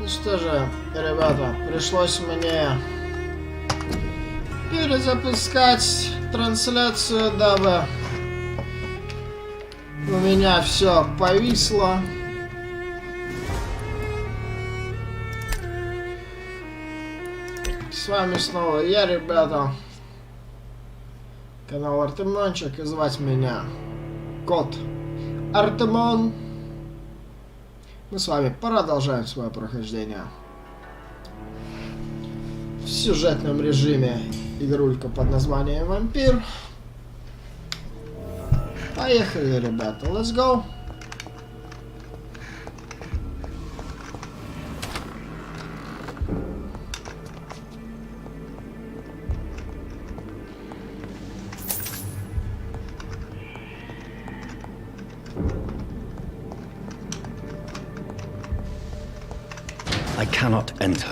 Ну что же, ребята, пришлось мне перезапускать трансляцию, дабы у меня все повисло. С вами снова я, ребята. Канал Артемончик, и звать меня Кот Артемон. Мы с вами продолжаем свое прохождение в сюжетном режиме игрулька под названием Вампир. Поехали, ребята, let's go! I cannot enter.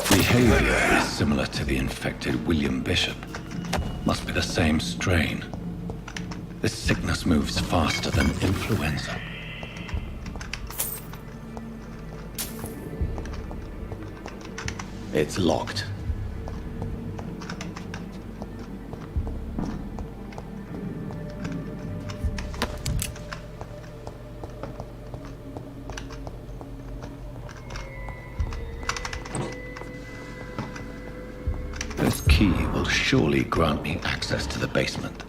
Behavior is similar to the infected William Bishop. Must be the same strain. This sickness moves faster than influenza. It's locked. This key will surely grant me access to the basement.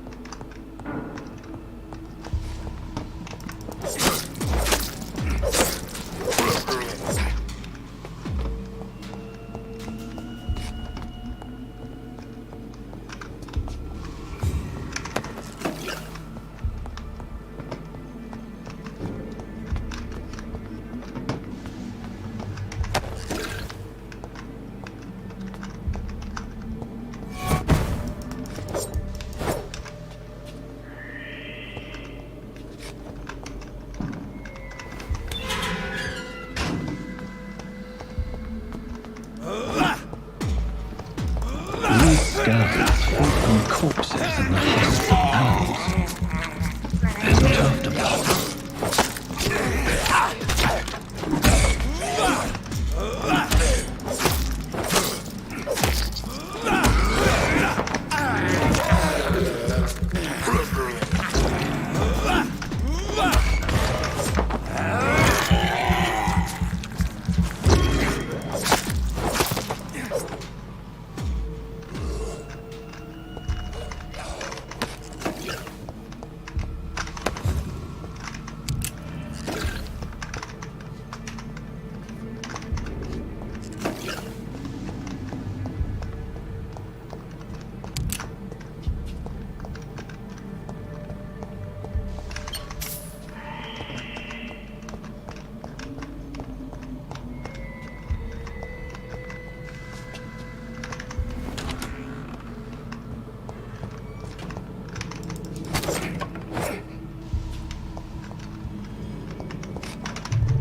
Skeletons fall from corpses in the hospital animals. There's not after them.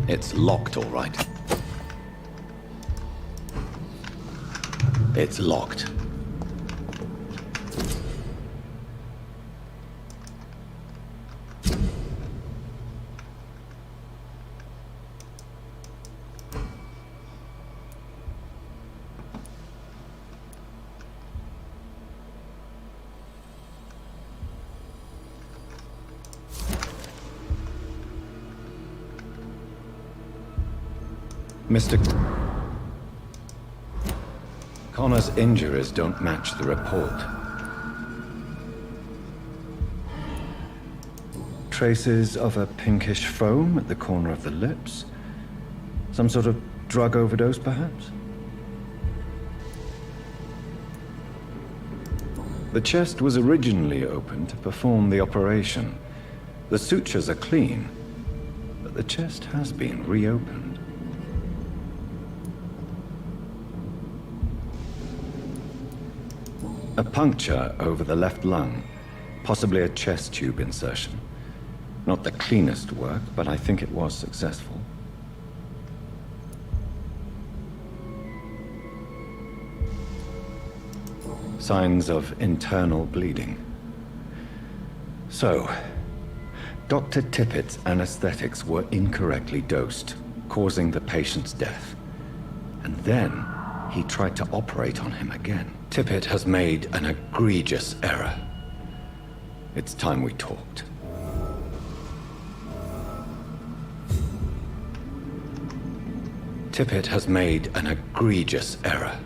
It's locked, all right. It's locked. Mr. Connor's injuries don't match the report. Traces of a pinkish foam at the corner of the lips. Some sort of drug overdose, perhaps? The chest was originally opened to perform the operation. The sutures are clean, but the chest has been reopened. A puncture over the left lung, possibly a chest tube insertion. Not the cleanest work, but I think it was successful. Signs of internal bleeding. So, Dr. Tippett's anesthetics were incorrectly dosed, causing the patient's death. And then he tried to operate on him again. Tippett has made an egregious error. It's time we talked. Tippett has made an egregious error.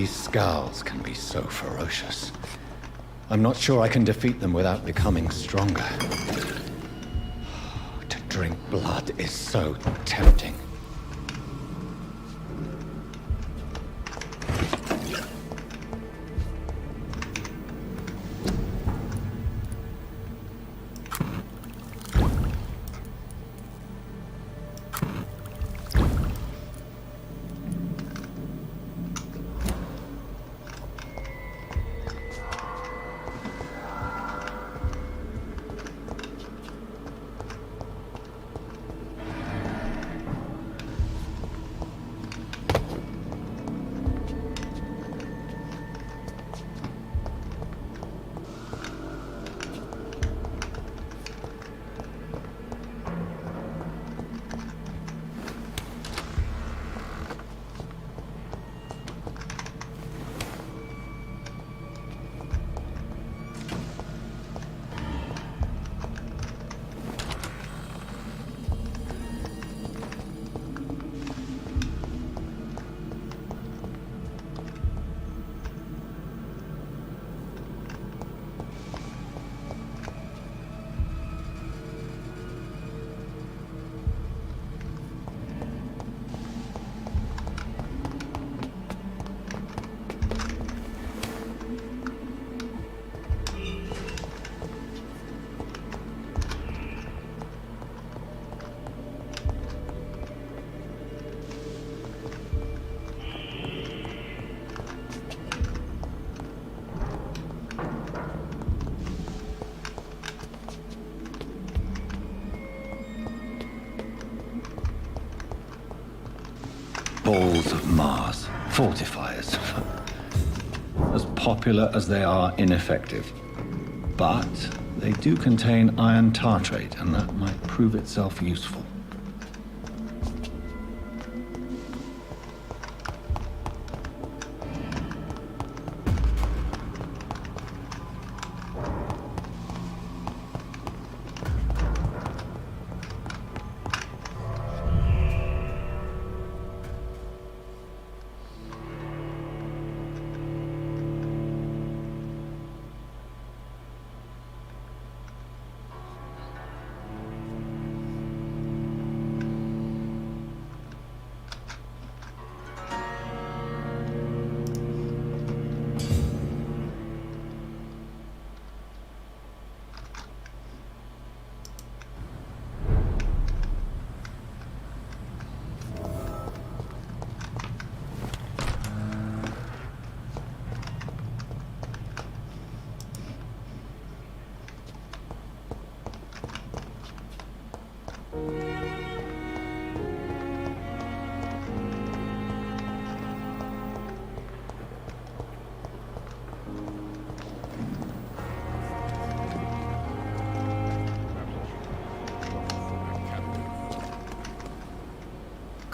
Scowls can be so ferocious. I'm not sure I can defeat them without becoming stronger. To drink blood is so tempting. Balls of Mars, fortifiers. As popular as they are ineffective. But they do contain iron tartrate, and that might prove itself useful.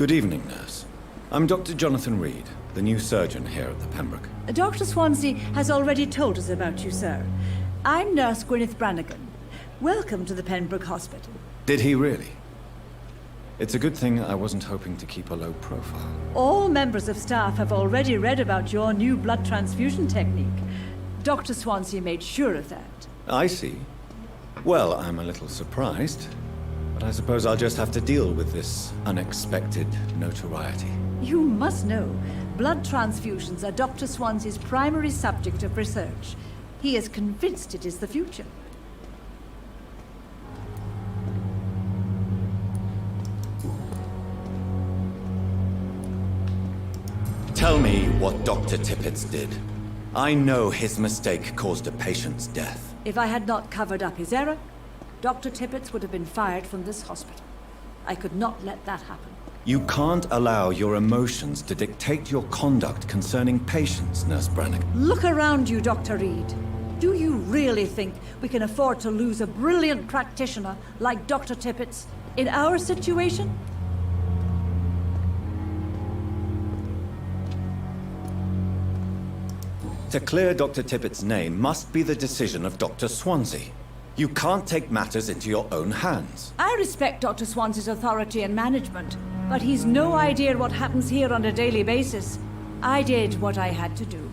Good evening, nurse. I'm Dr. Jonathan Reid, the new surgeon here at the Pembroke. Dr. Swansea has already told us about you, sir. I'm Nurse Gwyneth Brannigan. Welcome to the Pembroke Hospital. Did he really? It's a good thing I wasn't hoping to keep a low profile. All members of staff have already read about your new blood transfusion technique. Dr. Swansea made sure of that. I see. Well, I'm a little surprised, but I suppose I'll just have to deal with this unexpected notoriety. You must know, blood transfusions are Dr. Swansea's primary subject of research. He is convinced it is the future. Tell me what Dr. Tippett did. I know his mistake caused a patient's death. If I had not covered up his error, Dr. Tippett would have been fired from this hospital. I could not let that happen. You can't allow your emotions to dictate your conduct concerning patients, Nurse Brannigan. Look around you, Dr. Reid. Do you really think we can afford to lose a brilliant practitioner like Dr. Tippett in our situation? To clear Dr. Tippett's name must be the decision of Dr. Swansea. You can't take matters into your own hands. I respect Dr. Swansea's authority and management, but he's no idea what happens here on a daily basis. I did what I had to do.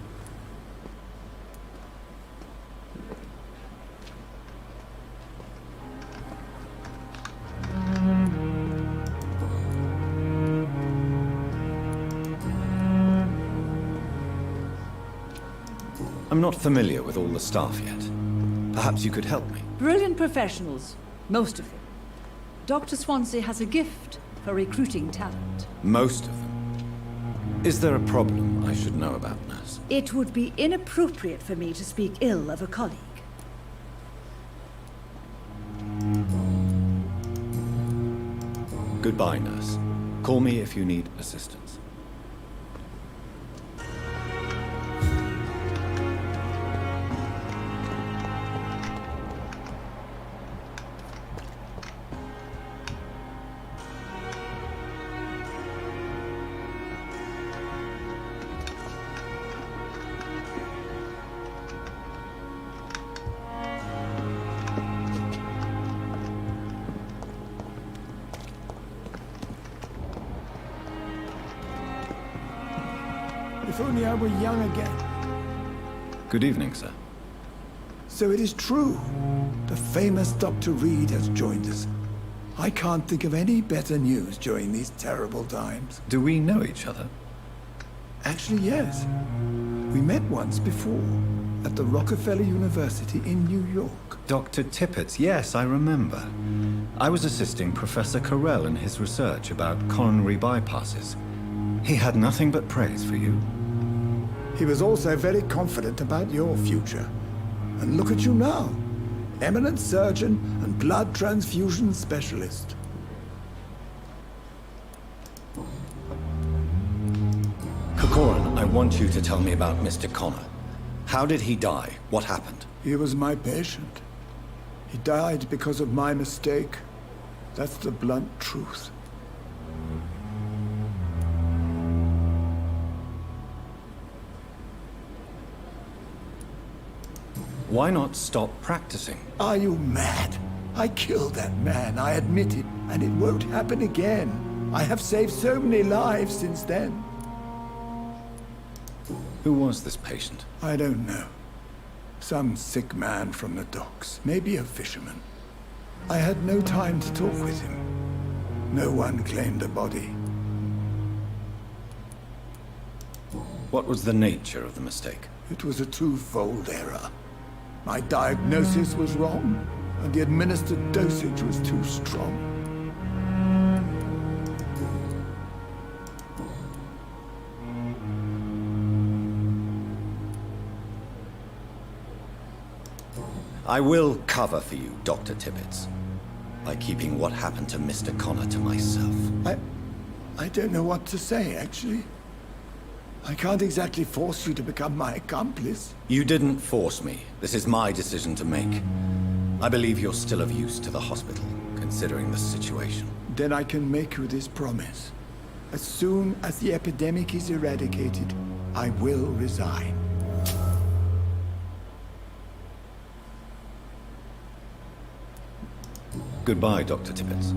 I'm not familiar with all the staff yet. Perhaps you could help me. Brilliant professionals, most of them. Dr. Swansea has a gift for recruiting talent. Most of them. Is there a problem I should know about, nurse? It would be inappropriate for me to speak ill of a colleague. Goodbye, nurse. Call me if you need assistance. If only I were young again. Good evening, sir. So it is true. The famous Dr. Reid has joined us. I can't think of any better news during these terrible times. Do we know each other? Actually, yes. We met once before, at the Rockefeller University in New York. Dr. Tippett, yes, I remember. I was assisting Professor Carell in his research about coronary bypasses. He had nothing but praise for you. He was also very confident about your future. And look at you now. Eminent surgeon and blood transfusion specialist. Corcoran, I want you to tell me about Mr. Connor. How did he die? What happened? He was my patient. He died because of my mistake. That's the blunt truth. Why not stop practicing? Are you mad? I killed that man, I admit it, and it won't happen again. I have saved so many lives since then. Who was this patient? I don't know. Some sick man from the docks, maybe a fisherman. I had no time to talk with him. No one claimed a body. What was the nature of the mistake? It was a twofold error. My diagnosis was wrong, and the administered dosage was too strong. I will cover for you, Dr. Tippett, by keeping what happened to Mr. Connor to myself. I don't know what to say, actually. I can't exactly force you to become my accomplice. You didn't force me. This is my decision to make. I believe you're still of use to the hospital, considering the situation. Then I can make you this promise. As soon as the epidemic is eradicated, I will resign. Goodbye, Dr. Tippett.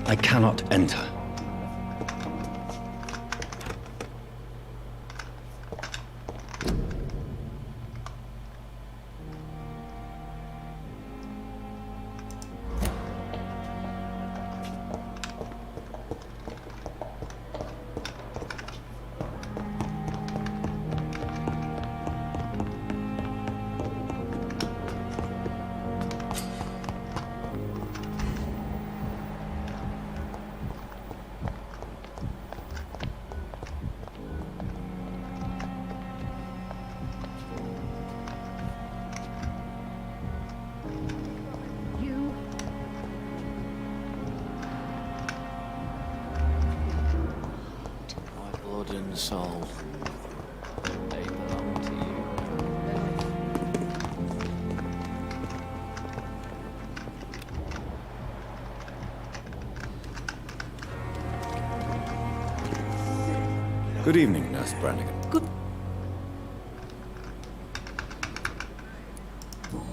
I cannot enter. Soul. They belong to you. Good evening, Nurse Brannigan.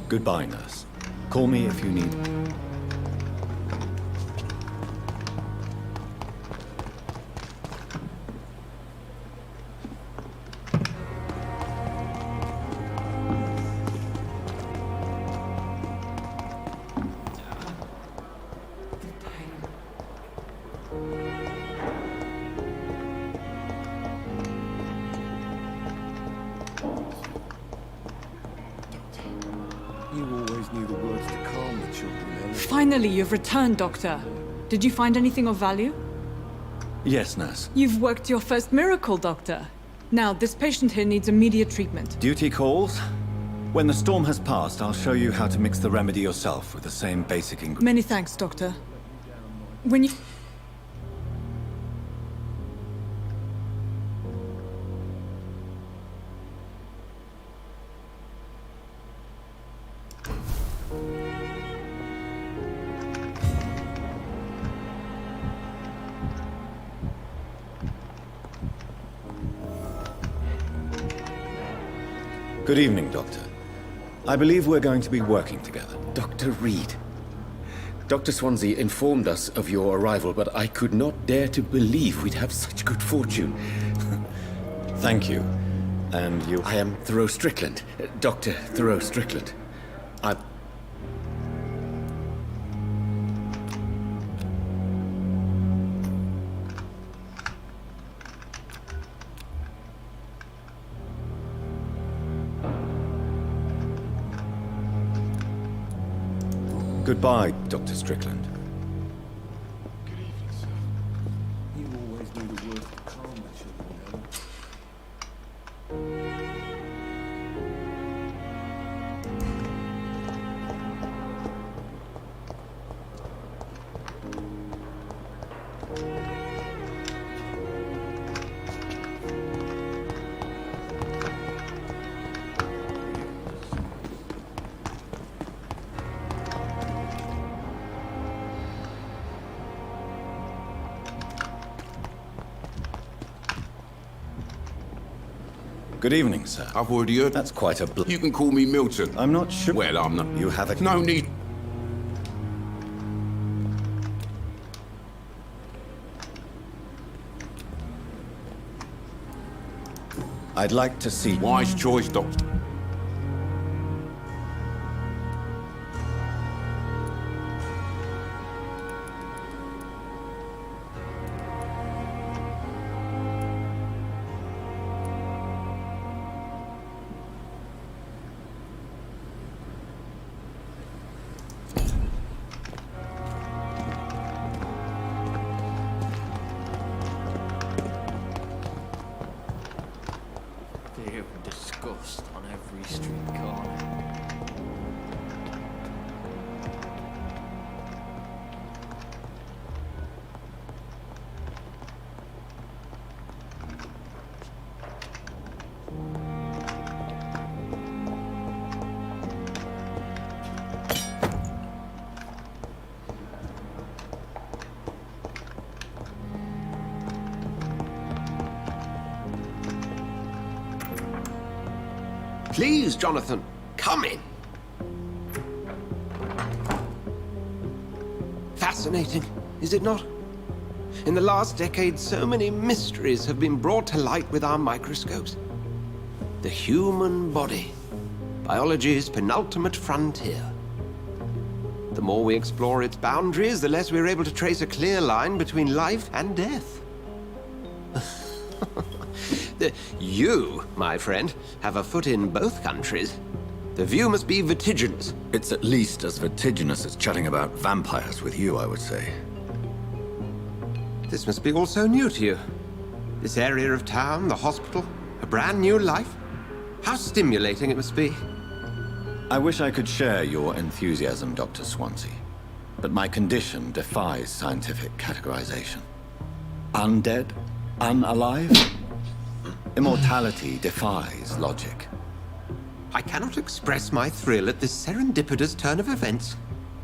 Goodbye, Nurse. Call me if you need. You always knew the words to calm the children, Ellen. Finally, you've returned, Doctor. Did you find anything of value? Yes, Nurse. You've worked your first miracle, Doctor. Now, this patient here needs immediate treatment. Duty calls. When the storm has passed, I'll show you how to mix the remedy yourself with the same basic ingredients. Many thanks, Doctor. When you... Good evening, Doctor. I believe we're going to be working together. Dr. Reed. Dr. Swansea informed us of your arrival, but I could not dare to believe we'd have such good fortune. Thank you. And you... I am Thoreau Strickland. Dr. Thoreau Strickland. Goodbye, Dr. Strickland. Good evening, sir. You always knew the words to calm the children, Ellen. Good evening, sir. I've already heard. That's quite a You can call me Milton. I'm not sure. Well, I'm not. You have a... No need. I'd like to see... Wise choice, Doctor. Fear and disgust on every street corner. Please, Jonathan, come in. Fascinating, is it not? In the last decade, so many mysteries have been brought to light with our microscopes. The human body, biology's penultimate frontier. The more we explore its boundaries, the less we're able to trace a clear line between life and death. You, my friend, have a foot in both countries. The view must be vertiginous. It's at least as vertiginous as chatting about vampires with you, I would say. This must be all so new to you. This area of town, the hospital, a brand new life. How stimulating it must be. I wish I could share your enthusiasm, Dr. Swansea. But my condition defies scientific categorization. Undead? Unalive? Immortality defies logic. I cannot express my thrill at this serendipitous turn of events.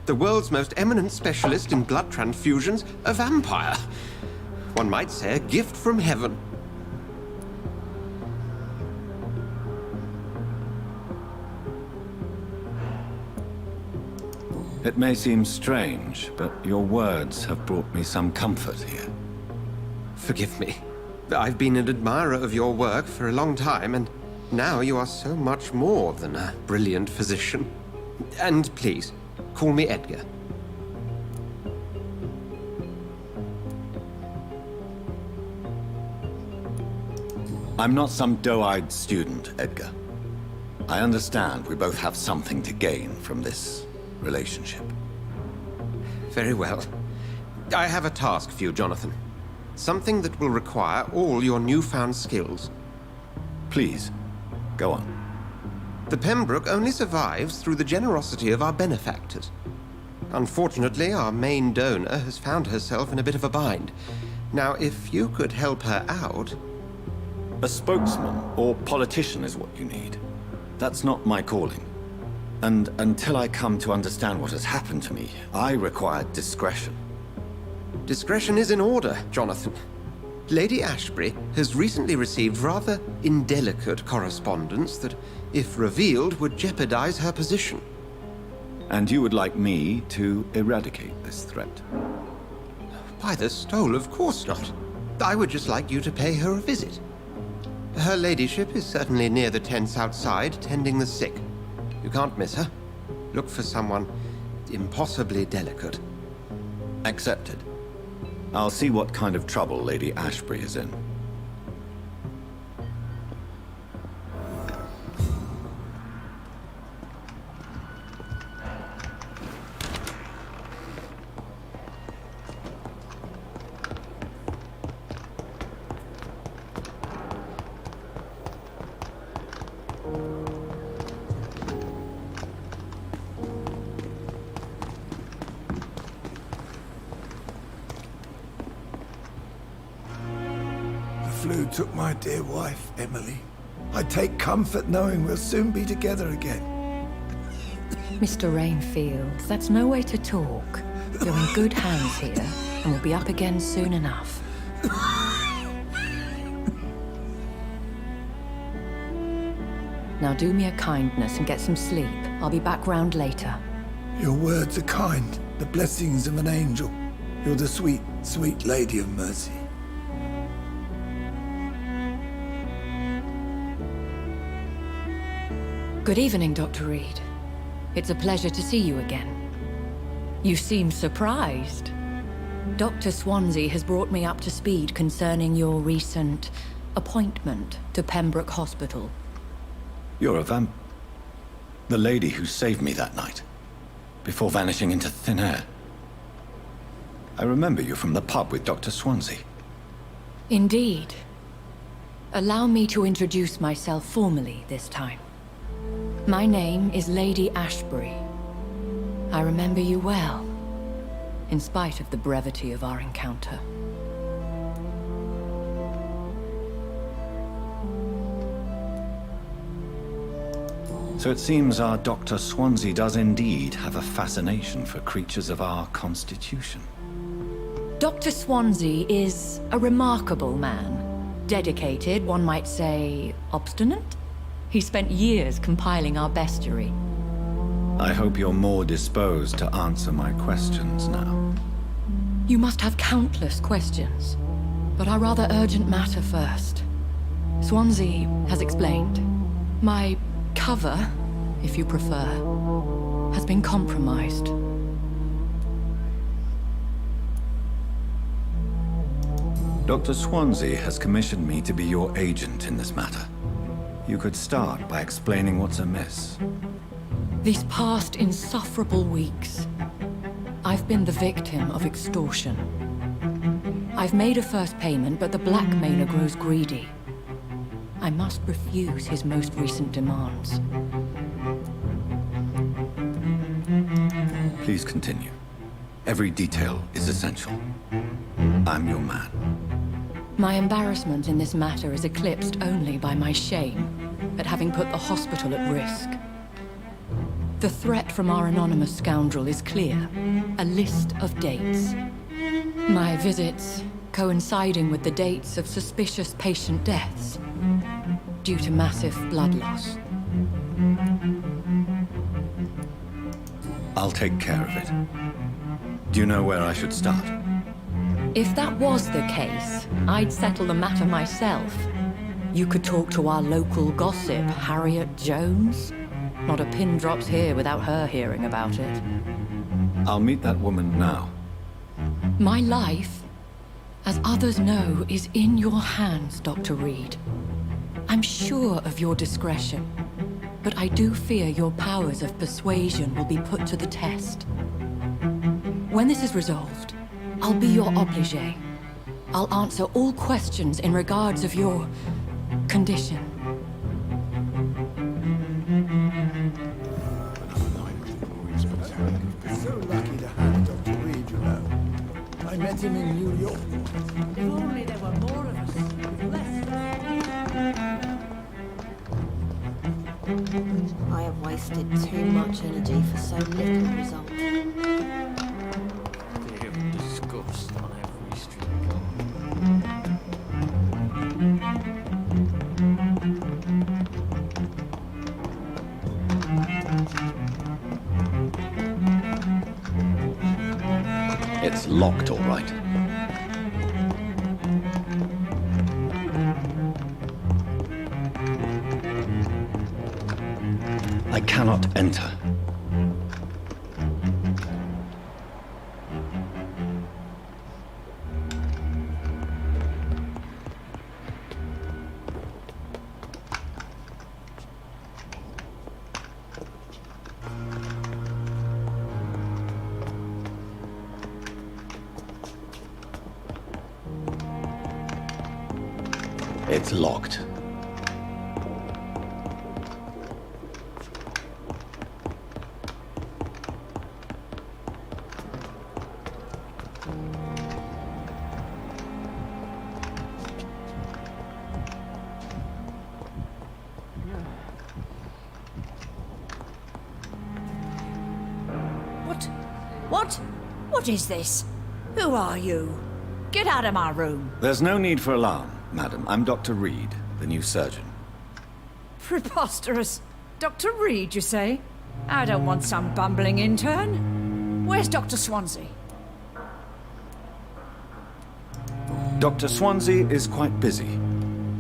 The world's most eminent specialist in blood transfusions, a vampire. One might say a gift from heaven. It may seem strange, but your words have brought me some comfort here. Forgive me. I've been an admirer of your work for a long time, and now you are so much more than a brilliant physician. And please, call me Edgar. I'm not some doe-eyed student, Edgar. I understand we both have something to gain from this relationship. Very well. I have a task for you, Jonathan. Something that will require all your newfound skills. Please, go on. The Pembroke only survives through the generosity of our benefactors. Unfortunately, our main donor has found herself in a bit of a bind. Now, if you could help her out... A spokesman or politician is what you need. That's not my calling. And until I come to understand what has happened to me, I require discretion. Discretion is in order, Jonathan. Lady Ashbury has recently received rather indelicate correspondence that, if revealed, would jeopardize her position. And you would like me to eradicate this threat? By the stole, of course not. I would just like you to pay her a visit. Her ladyship is certainly near the tents outside, tending the sick. You can't miss her. Look for someone impossibly delicate. Accepted. I'll see what kind of trouble Lady Ashbury is in. The flu took my dear wife, Emily. I take comfort knowing we'll soon be together again. Mr. Rainfield, that's no way to talk. You're in good hands here, and we'll be up again soon enough. Now do me a kindness and get some sleep. I'll be back round later. Your words are kind, the blessings of an angel. You're the sweet, sweet lady of mercy. Good evening, Dr. Reid. It's a pleasure to see you again. You seem surprised. Dr. Swansea has brought me up to speed concerning your recent appointment to Pembroke Hospital. You're a the lady who saved me that night, before vanishing into thin air. I remember you from the pub with Dr. Swansea. Indeed. Allow me to introduce myself formally this time. My name is Lady Ashbury. I remember you well, in spite of the brevity of our encounter. So it seems our Dr. Swansea does indeed have a fascination for creatures of our constitution. Dr. Swansea is a remarkable man. Dedicated, one might say, obstinate? He spent years compiling our bestiary. I hope you're more disposed to answer my questions now. You must have countless questions, but our rather urgent matter first. Swansea has explained. My cover, if you prefer, has been compromised. Dr. Swansea has commissioned me to be your agent in this matter. You could start by explaining what's amiss. These past insufferable weeks, I've been the victim of extortion. I've made a first payment, but the blackmailer grows greedy. I must refuse his most recent demands. Please continue. Every detail is essential. I'm your man. My embarrassment in this matter is eclipsed only by my shame at having put the hospital at risk. The threat from our anonymous scoundrel is clear. A list of dates. My visits coinciding with the dates of suspicious patient deaths due to massive blood loss. I'll take care of it. Do you know where I should start? If that was the case, I'd settle the matter myself. You could talk to our local gossip, Harriet Jones. Not a pin drops here without her hearing about it. I'll meet that woman now. My life, as others know, is in your hands, Dr. Reid. I'm sure of your discretion, but I do fear your powers of persuasion will be put to the test. When this is resolved, I'll be your obligé. I'll answer all questions in regards of your condition. So lucky to have Dr. Reid, you know. I met him in New York. If only there were more of us. I have wasted too much energy for so little result. Disgust on every street It's locked, all right. I cannot enter. It's locked. What is this? Who are you? Get out of my room. There's no need for alarm, madam. I'm Dr. Reid, the new surgeon. Preposterous. Dr. Reid, you say? I don't want some bumbling intern. Where's Dr. Swansea? Dr. Swansea is quite busy,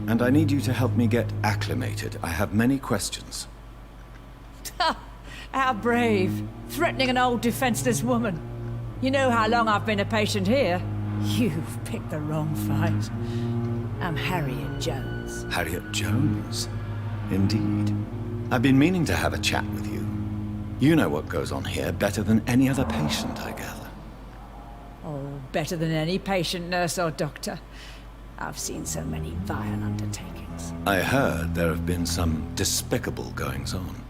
and I need you to help me get acclimated. I have many questions. How brave. Threatening an old defenseless woman. You know how long I've been a patient here? You've picked the wrong fight. I'm Harriet Jones. Harriet Jones? Indeed. I've been meaning to have a chat with you. You know what goes on here better than any other patient, I gather. Oh, better than any patient, nurse or doctor. I've seen so many vile undertakings. I heard there have been some despicable goings-on.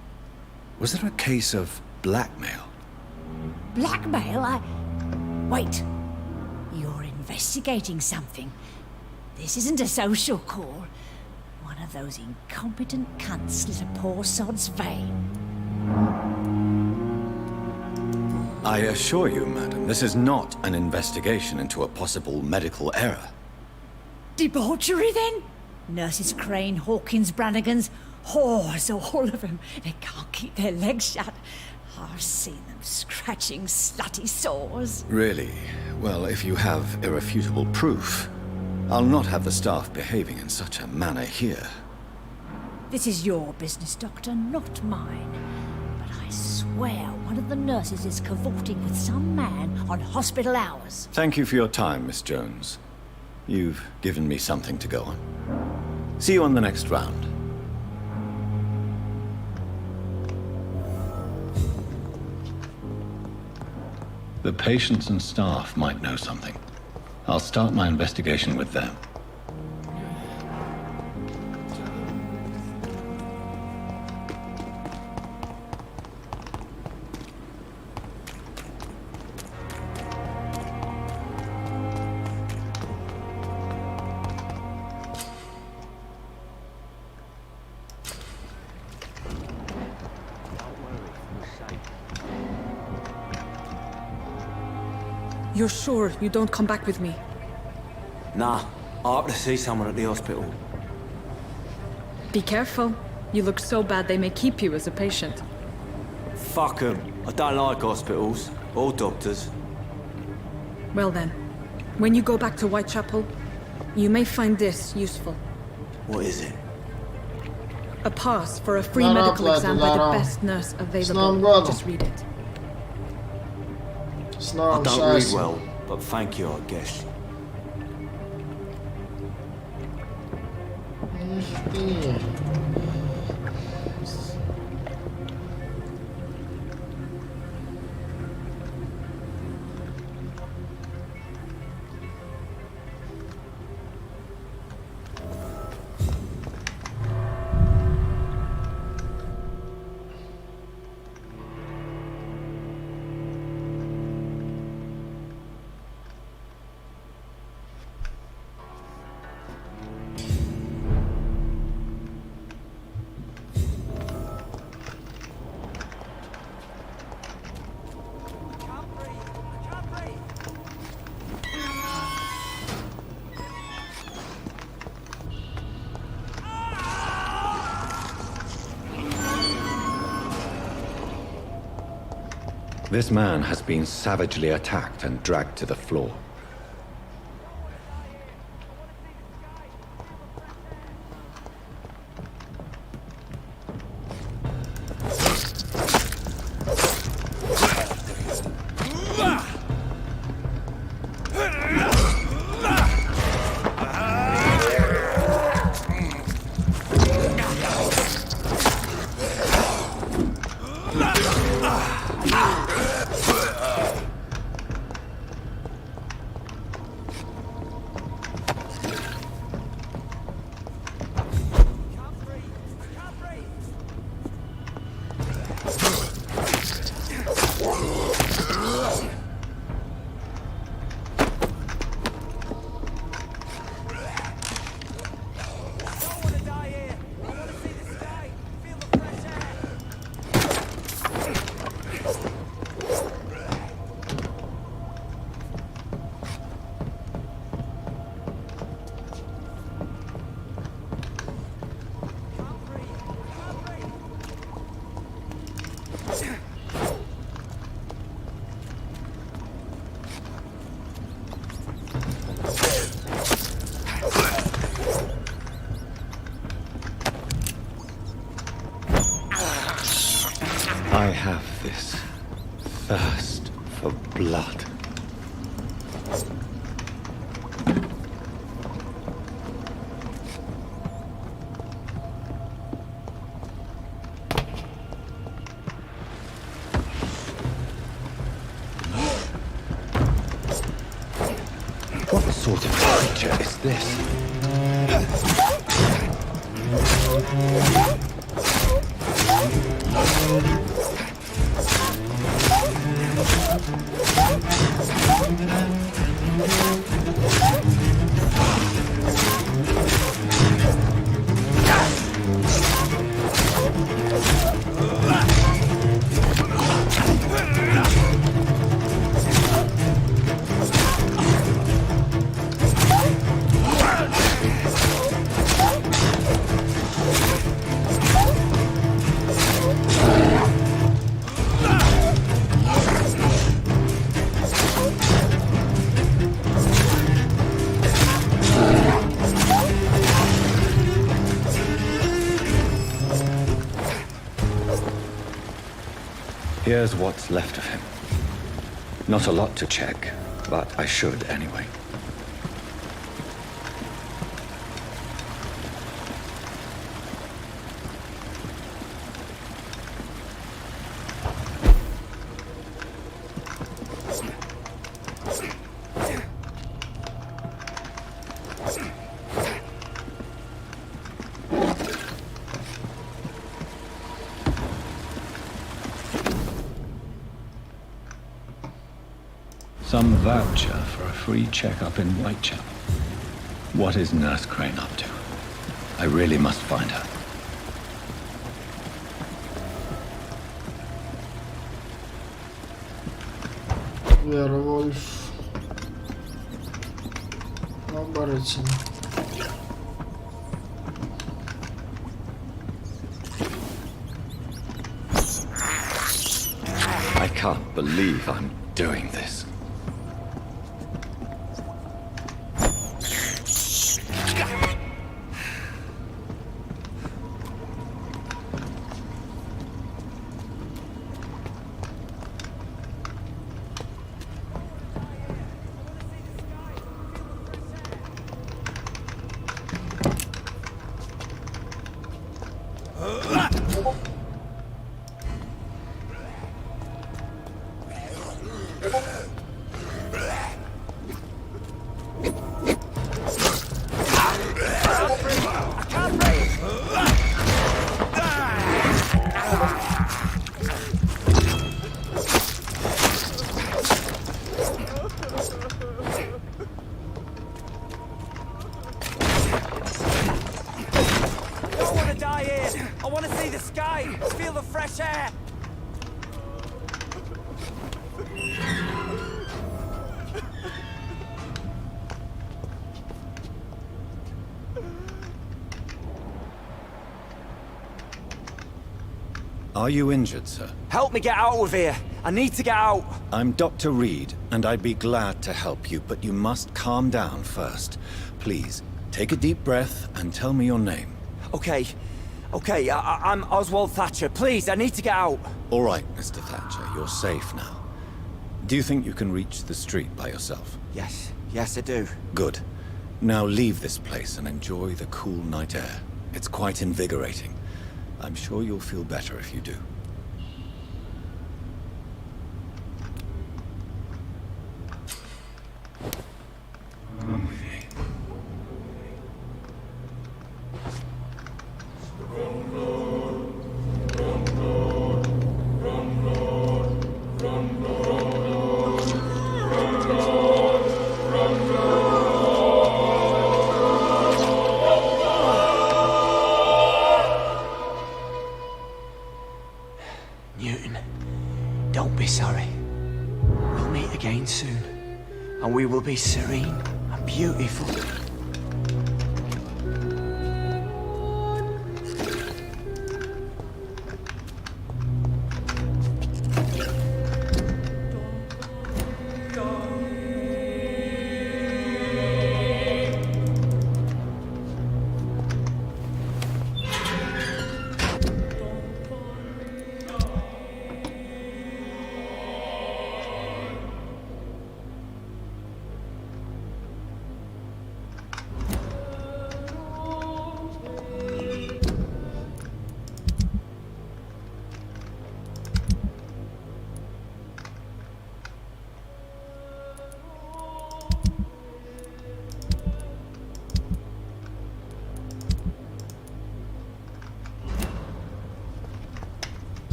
Was there a case of blackmail? Blackmail? Wait. You're investigating something. This isn't a social call. One of those incompetent cunts slit a poor sod's vein. I assure you, madam, this is not an investigation into a possible medical error. Debauchery, then? Nurses Crane, Hawkins, Brannigans, whores, all of them. They can't keep their legs shut. I've seen them scratching slutty sores. Really? Well, if you have irrefutable proof, I'll not have the staff behaving in such a manner here. This is your business, Doctor, not mine. But I swear one of the nurses is cavorting with some man on hospital hours. Thank you for your time, Miss Jones. You've given me something to go on. See you on the next round. The patients and staff might know something. I'll start my investigation with them. You're sure you don't come back with me? Nah, I have to see someone at the hospital. Be careful. You look so bad they may keep you as a patient. Fuck 'em. I don't like hospitals. Or doctors. Well then, when you go back to Whitechapel, you may find this useful. What is it? A pass for a free No, medical no, exam by the no. best nurse Znam available. godu. Just read it. Znam I don't šta read si. well, but thank you, I guess. Ti. This man has been savagely attacked and dragged to the floor. I have this thirst for blood. What sort of creature is this? Here's what's left of him. Not a lot to check, but I should anyway. Some voucher for a free checkup in Whitechapel. What is Nurse Crane up to? I really must find her. Werewolf. Оборотень. I can't believe I'm doing this. Are you injured, sir? Help me get out of here! I need to get out! I'm Dr. Reed, and I'd be glad to help you, but you must calm down first. Please, take a deep breath and tell me your name. Okay. I'm Oswald Thatcher. Please, I need to get out. All right, Mr. Thatcher, you're safe now. Do you think you can reach the street by yourself? Yes, I do. Good. Now leave this place and enjoy the cool night air. It's quite invigorating. I'm sure you'll feel better if you do. We will be serene and beautiful.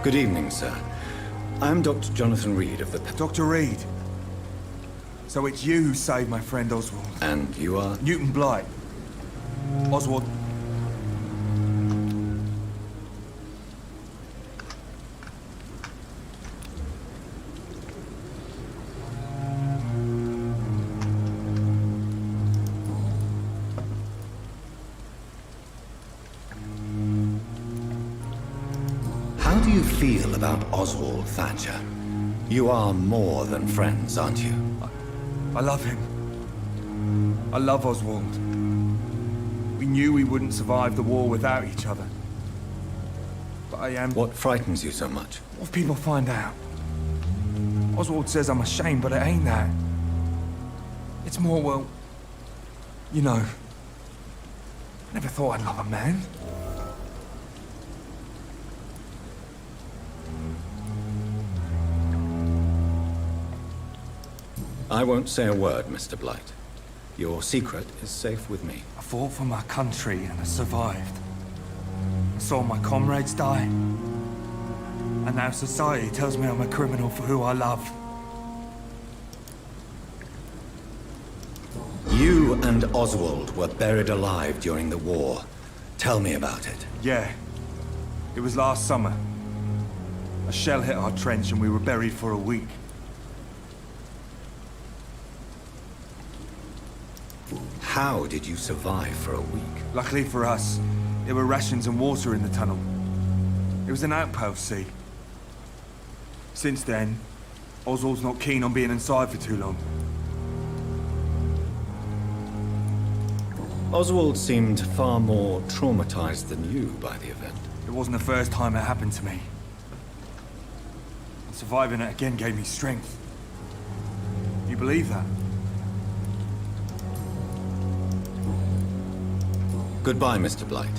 Good evening, sir. I'm Dr. Jonathan Rid of the... Dr. Rid? So it's you who saved my friend Oswald? And you are? Newton Blight. Oswald... How do you feel about Oswald Thatcher? You are more than friends, aren't you? I love him. I love Oswald. We knew we wouldn't survive the war without each other. But I am... What frightens you so much? What if people find out? Oswald says I'm ashamed, but it ain't that. It's more, well... You know... I never thought I'd love a man. I won't say a word, Mr. Blight. Your secret is safe with me. I fought for my country and I survived. I saw my comrades die. And now society tells me I'm a criminal for who I love. You and Oswald were buried alive during the war. Tell me about it. Yeah. It was last summer. A shell hit our trench and we were buried for a week. How did you survive for a week? Luckily for us, there were rations and water in the tunnel. It was an outpost, see? Since then, Oswald's not keen on being inside for too long. Oswald seemed far more traumatized than you by the event. It wasn't the first time it happened to me. And surviving it again gave me strength. You believe that? Goodbye, Mr. Blight.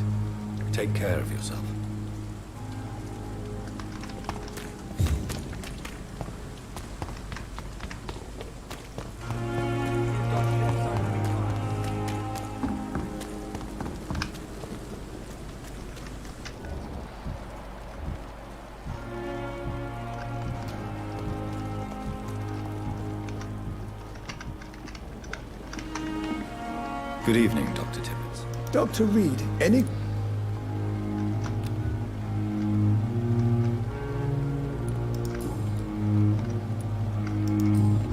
Take care of yourself. Good evening, Dr. Tibbets. Dr. Rid, any...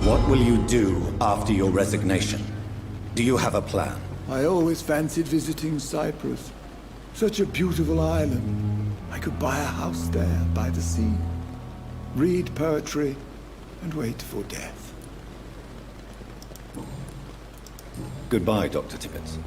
What will you do after your resignation? Do you have a plan? I always fancied visiting Cyprus. Such a beautiful island. I could buy a house there by the sea, read poetry, and wait for death. Goodbye, Dr. Tibbets.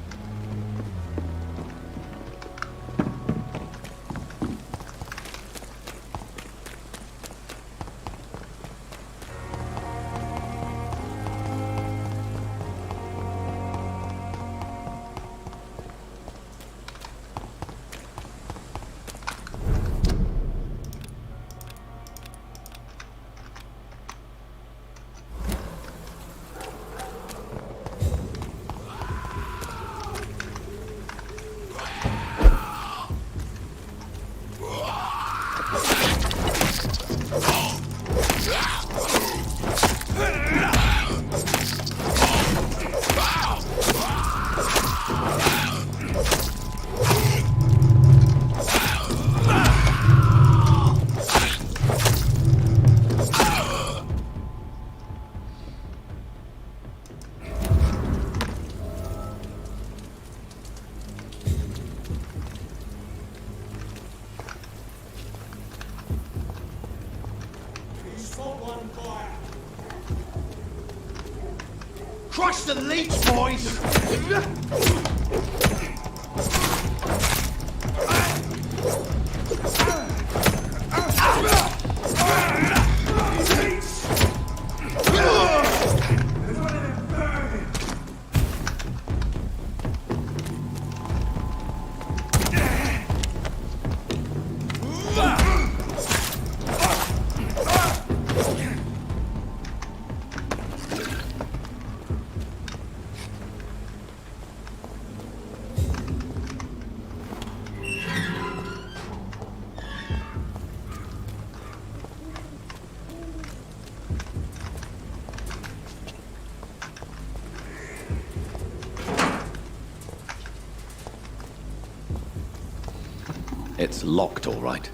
Crush the leech, boys! It's locked, all right.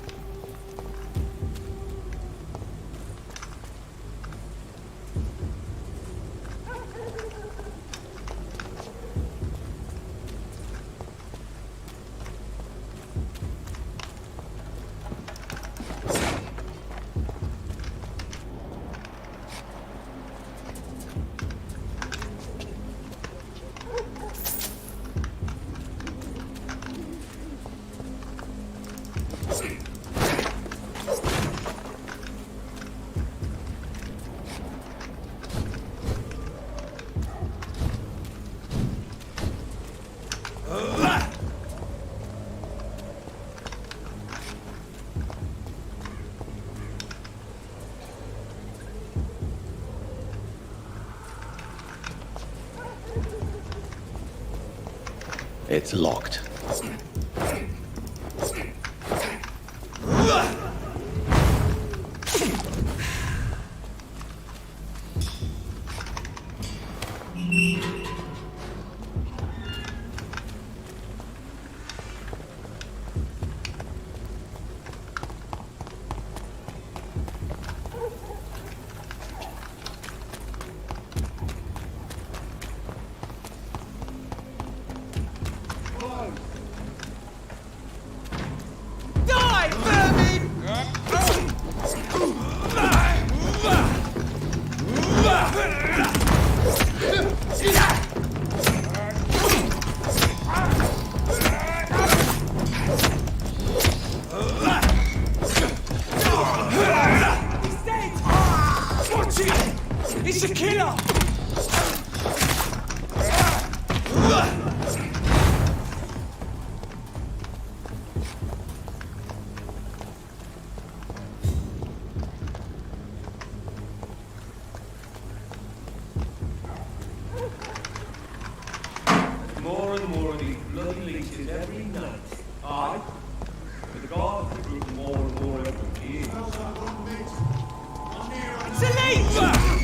It's locked. He's a killer! More and more of these bloody leeches every night. Aye? But the guards are getting more and more every year. It's a leech!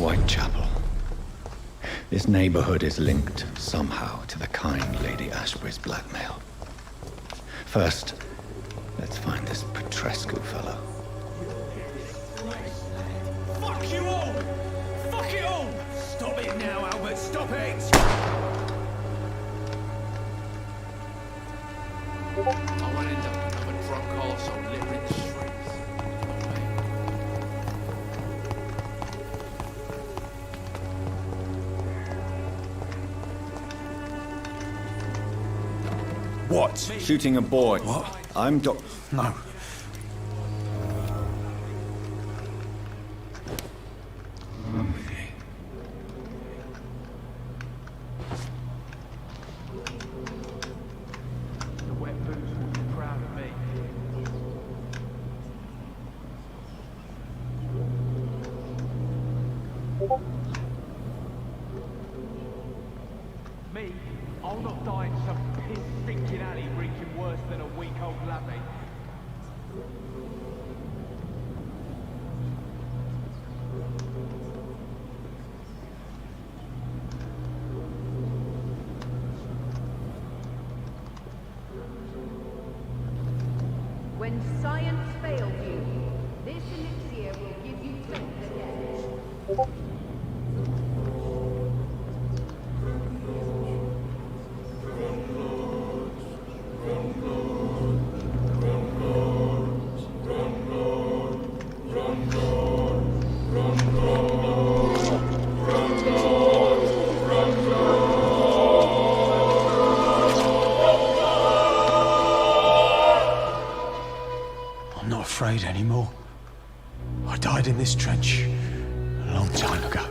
Whitechapel. This neighborhood is linked somehow to the kind Lady Ashbury's blackmail. First, let's Let's find this Petrescu fella. Fuck you all! Fuck it all! Stop it now, Albert, stop it! I won't end up another drunk arsehole littering the streets. What? Shooting a boy. What? I'm No. The wet boots will be proud of me. Me, I'll not die in some piss-stinking alley reeking worse than a week-old lavvy. When science fails you, this elixir will give you strength again. I'm not afraid anymore. I died in this trench a long time ago.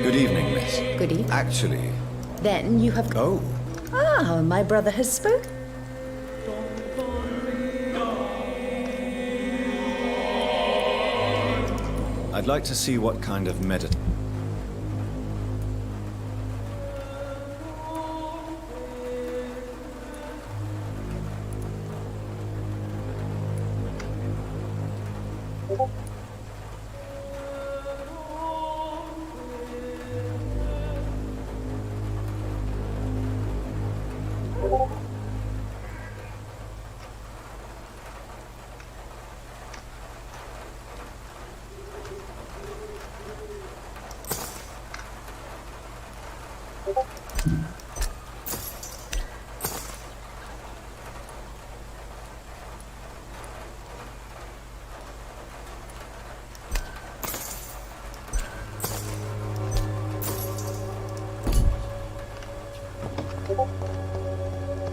Good evening, miss. Good evening. Actually, Then you have... oh, Ah, my brother has spoken. I'd like to see what kind of medit.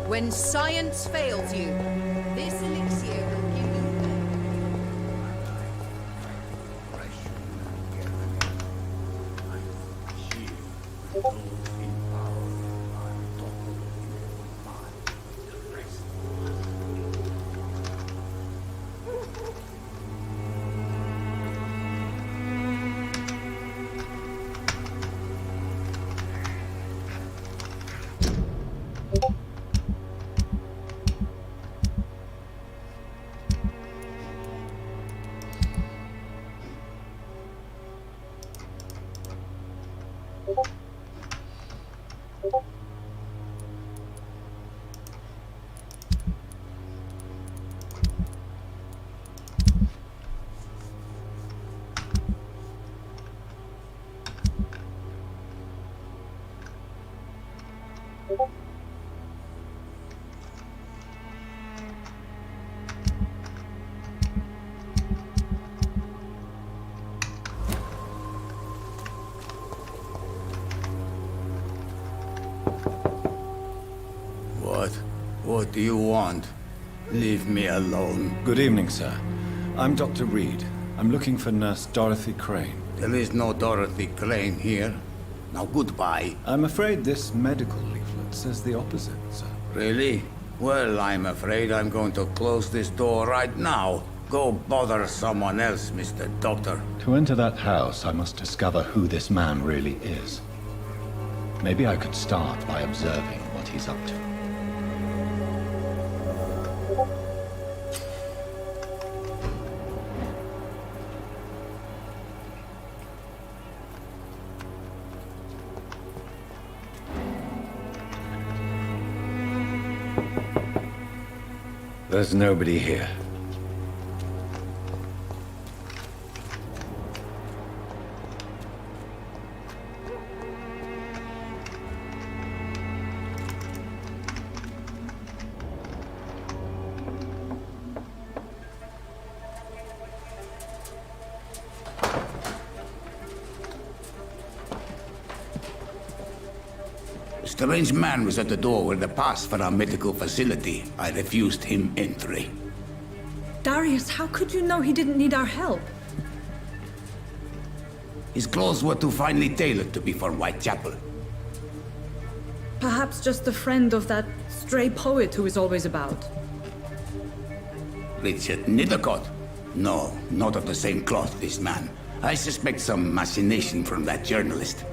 When science fails you, this elixir will give you What do you want? Leave me alone. Good evening, sir. I'm Dr. Reed. I'm looking for Nurse Dorothy Crane. There is no Dorothy Crane here. Now goodbye. I'm afraid this medical leaflet says the opposite, sir. Really? Well, I'm afraid I'm going to close this door right now. Go bother someone else, Mr. Doctor. To enter that house, I must discover who this man really is. Maybe I could start by observing what he's up to. There's nobody here. A strange man was at the door with a pass for our medical facility. I refused him entry. Darius, how could you know he didn't need our help? His clothes were too finely tailored to be for Whitechapel. Perhaps just a friend of that stray poet who is always about. Richard Nethercott? No, not of the same cloth, this man. I suspect some machination from that journalist.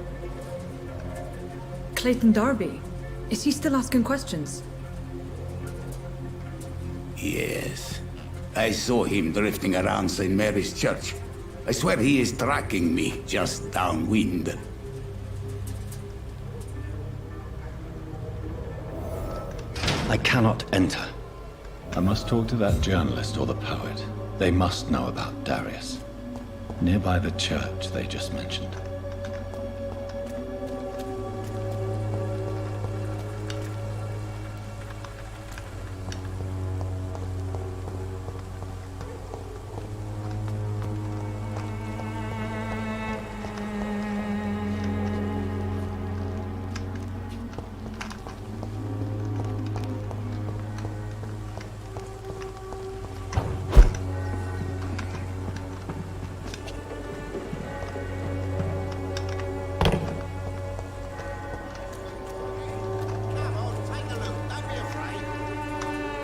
Clayton Darby. Is he still asking questions? Yes. I saw him drifting around St. Mary's Church. I swear he is tracking me just downwind. I cannot enter. I must talk to that journalist or the poet. They must know about Darius. Nearby the church they just mentioned.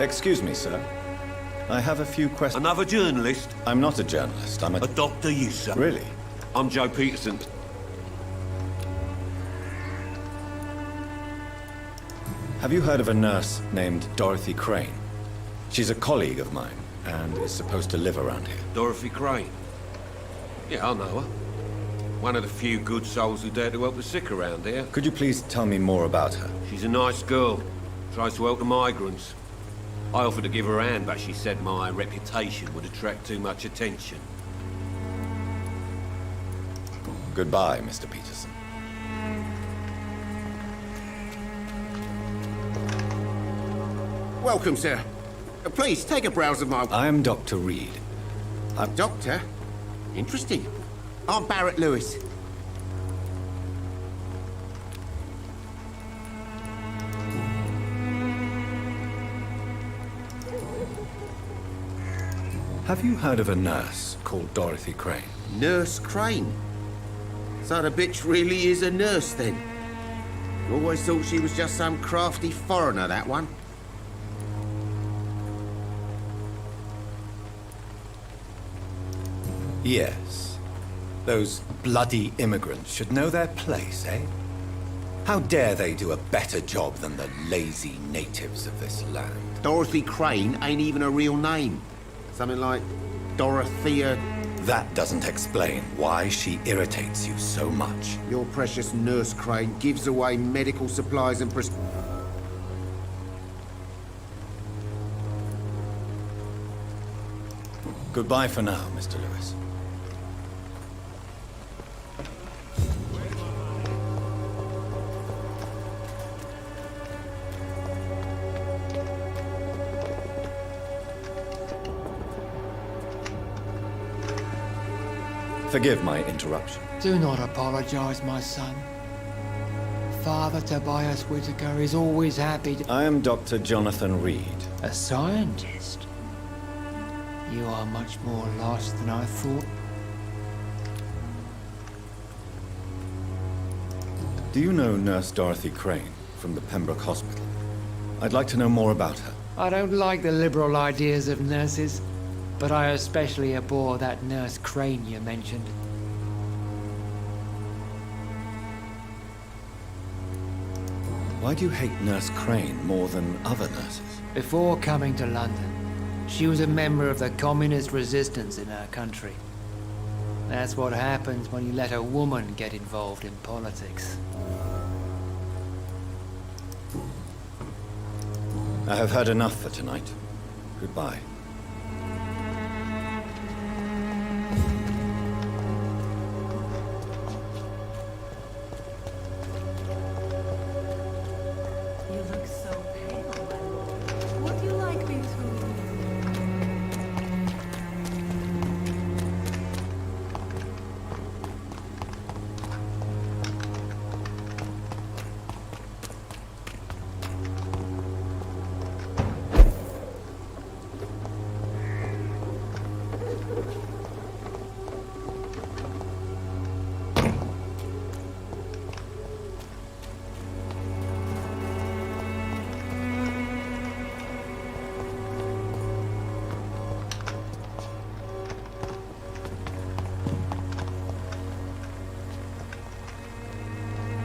Excuse me, sir. I have a few questions. Another journalist? I'm not a journalist. I'm a doctor, you, sir. Really? I'm Joe Peterson. Have you heard of a nurse named Dorothy Crane? She's a colleague of mine and is supposed to live around here. Dorothy Crane? Yeah, I know her. One of the few good souls who dare to help the sick around here. Could you please tell me more about her? She's a nice girl. Tries to help the migrants. I offered to give her a hand, but she said my reputation would attract too much attention. Goodbye, Mr. Peterson. Welcome, sir. Please, take a browse of my... I am Dr. Reed. Doctor? Interesting. I'm Barrett Lewis. Have you heard of a nurse called Dorothy Crane? Nurse Crane? So the bitch really is a nurse, then? Always thought she was just some crafty foreigner, that one. Yes. Those bloody immigrants should know their place, eh? How dare they do a better job than the lazy natives of this land? Dorothy Crane ain't even a real name. Something like Dorothea... That doesn't explain why she irritates you so much. Your precious Nurse Crane gives away medical supplies and Goodbye for now, Mr. Lewis. Forgive my interruption. Do not apologize, my son. Father Tobias Whitaker is always happy to... I am Dr. Jonathan Reed. A scientist? You are much more lost than I thought. Do you know Nurse Dorothy Crane from the Pembroke Hospital? I'd like to know more about her. I don't like the liberal ideas of nurses, but I especially abhor that Nurse Crane you mentioned. Why do you hate Nurse Crane more than other nurses? Before coming to London, she was a member of the communist resistance in her country. That's what happens when you let a woman get involved in politics. I have heard enough for tonight. Goodbye. You look so pale, my lord. Would you like me to...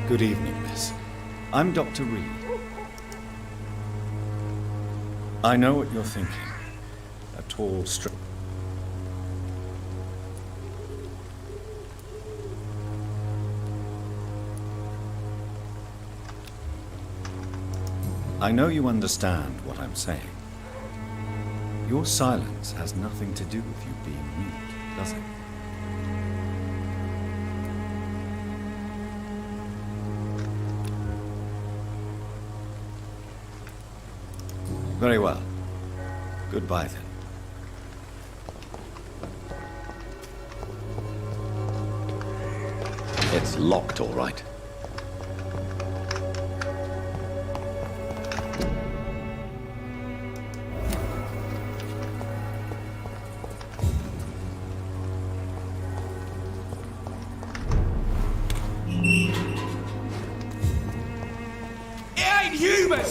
Good evening, miss. I'm Dr. Reed. I know what you're thinking. A tall, I know you understand what I'm saying. Your silence has nothing to do with you being rude, does it? Very well. Goodbye, then. It's locked, all right. It ain't human!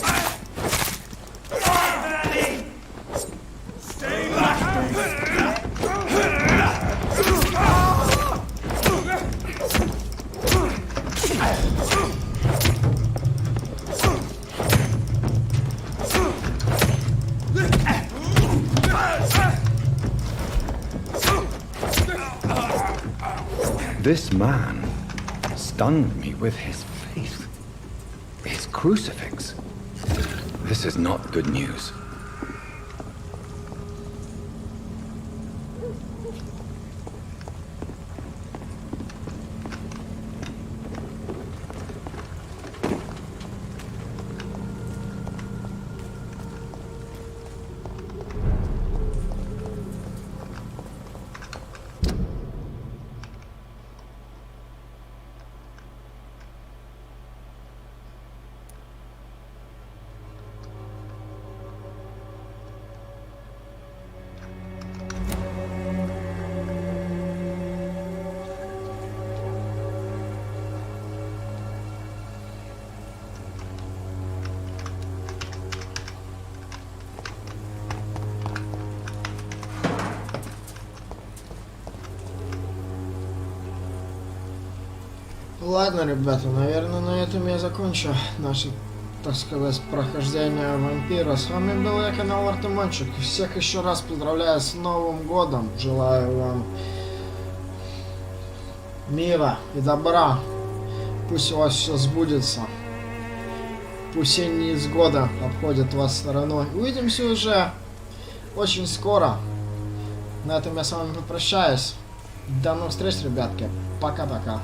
This man stunned me with his faith. His crucifix. This is not good news. Ладно, ребята, наверное, на этом я закончу наше, так сказать, прохождение вампира. С вами был я, канал Артемончик. Всех еще раз поздравляю с Новым годом. Желаю вам мира и добра. Пусть у вас все сбудется. Пусть все невзгоды обходят вас стороной. Увидимся уже очень скоро. На этом я с вами попрощаюсь. До новых встреч, ребятки. Пока-пока.